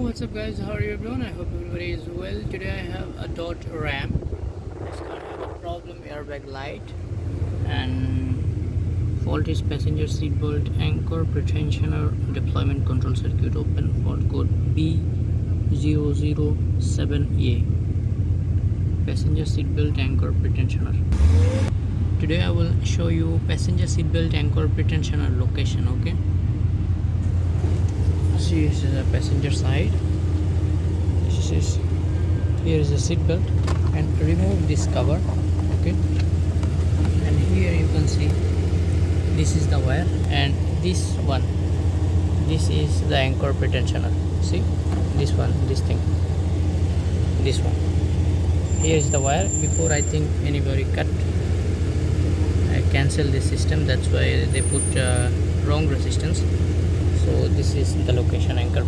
What's up guys, how are you everyone? I hope everybody is well. Today I have a Dodge Ram. This car have a problem airbag light and fault is passenger seatbelt anchor pretensioner deployment control circuit open. Fault code B007A. Passenger seatbelt anchor pretensioner. Today I will show you passenger seatbelt anchor pretensioner location. Okay, see, this is a passenger side. Here is a seat belt, and remove this cover. Okay, and here you can see this is the wire, and this is the anchor pretensioner. See, this one, this thing, this one. Here is the wire. Before, I think anybody cancel this system, that's why they put wrong resistance. So this is the location, anchor